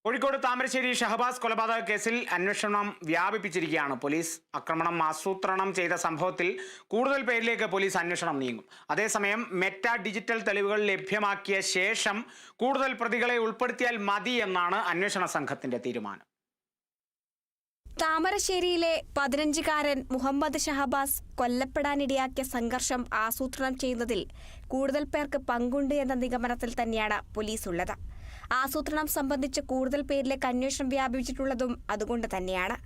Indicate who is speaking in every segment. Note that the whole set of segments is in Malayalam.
Speaker 1: കോഴിക്കോട് താമരശ്ശേരി ഷഹബാസ് കൊലപാതക കേസിൽ അന്വേഷണം വ്യാപിപ്പിച്ചിരിക്കുകയാണ് പോലീസ്. ആക്രമണം ആസൂത്രണം ചെയ്ത സംഭവത്തിൽ കൂടുതൽ പേരിലേക്ക് പോലീസ് അന്വേഷണം നീങ്ങും. അതേസമയം മെറ്റ ഡിജിറ്റൽ തെളിവുകൾ ലഭ്യമാക്കിയ ശേഷം കൂടുതൽ പ്രതികളെ ഉൾപ്പെടുത്തിയാൽ മതി എന്നാണ് അന്വേഷണ സംഘത്തിന്റെ തീരുമാനം.
Speaker 2: താമരശ്ശേരിയിലെ 15-കാരൻ മുഹമ്മദ് ഷഹബാസ് കൊല്ലപ്പെടാനിടയാക്കിയ സംഘർഷം ആസൂത്രണം ചെയ്യുന്നതിൽ കൂടുതൽ പേർക്ക് പങ്കുണ്ട് എന്ന നിഗമനത്തിൽ തന്നെയാണ് പോലീസ് ഉള്ളത്. ആസൂത്രണം സംബന്ധിച്ച് കൂടുതൽ പേരിലേക്ക് അന്വേഷണം വ്യാപിച്ചിട്ടുള്ളതും അതുകൊണ്ട് തന്നെയാണ്.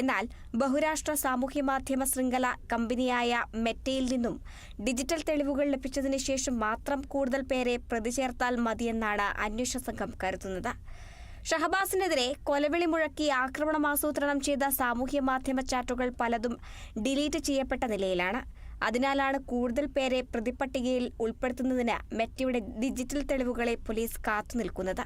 Speaker 2: എന്നാൽ ബഹുരാഷ്ട്ര സാമൂഹ്യ മാധ്യമ ശൃംഖല കമ്പനിയായ മെറ്റയിൽ നിന്നും ഡിജിറ്റൽ തെളിവുകൾ ലഭിച്ചതിന് ശേഷം മാത്രം കൂടുതൽ പേരെ പ്രതി ചേർത്താൽ മതിയെന്നാണ് അന്വേഷണ സംഘം കരുതുന്നത്. ഷഹബാസിനെതിരെ കൊലവിളി മുഴക്കി ആക്രമണം ആസൂത്രണം ചെയ്ത സാമൂഹ്യ മാധ്യമ ചാറ്റുകൾ പലതും ഡിലീറ്റ് ചെയ്യപ്പെട്ട നിലയിലാണ്. അതിനാലാണ് കൂടുതൽ പേരെ പ്രതിപട്ടികയിൽ ഉൾപ്പെടുത്തുന്നതിന് മെറ്റയുടെ ഡിജിറ്റൽ തെളിവുകളെ പോലീസ് കാത്തുനിൽക്കുന്നത്.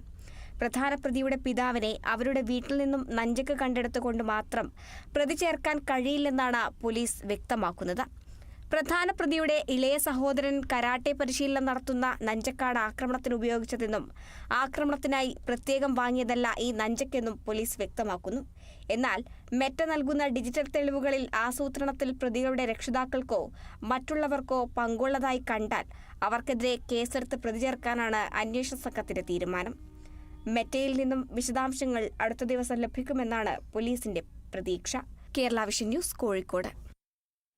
Speaker 2: പ്രധാന പ്രതിയുടെ പിതാവിനെ അവരുടെ വീട്ടിൽ നിന്നും നഞ്ചക്ക് കണ്ടെടുത്തുകൊണ്ട് മാത്രം പ്രതി ചേർക്കാൻ കഴിയില്ലെന്നാണ് പോലീസ് വ്യക്തമാക്കുന്നത്. പ്രധാന പ്രതിയുടെ ഇളയ സഹോദരൻ കരാട്ടെ പരിശീലനം നടത്തുന്ന നഞ്ചക്കാണ് ആക്രമണത്തിന് ഉപയോഗിച്ചതെന്നും ആക്രമണത്തിനായി പ്രത്യേകം വാങ്ങിയതല്ല ഈ നഞ്ചക്കെന്നും പോലീസ് വ്യക്തമാക്കുന്നു. എന്നാൽ മെറ്റ നൽകുന്ന ഡിജിറ്റൽ തെളിവുകളിൽ ആസൂത്രണത്തിൽ പ്രതികളുടെ രക്ഷിതാക്കൾക്കോ മറ്റുള്ളവർക്കോ പങ്കുള്ളതായി കണ്ടാൽ അവർക്കെതിരെ കേസെടുത്ത് പ്രതി ചേർക്കാനാണ് അന്വേഷണ സംഘത്തിന്റെ തീരുമാനം. മെറ്റയിൽ നിന്നും വിശദാംശങ്ങൾ അടുത്ത ദിവസം ലഭിക്കുമെന്നാണ് പോലീസിന്റെ പ്രതീക്ഷ. Kerala vision news, Kozhikode.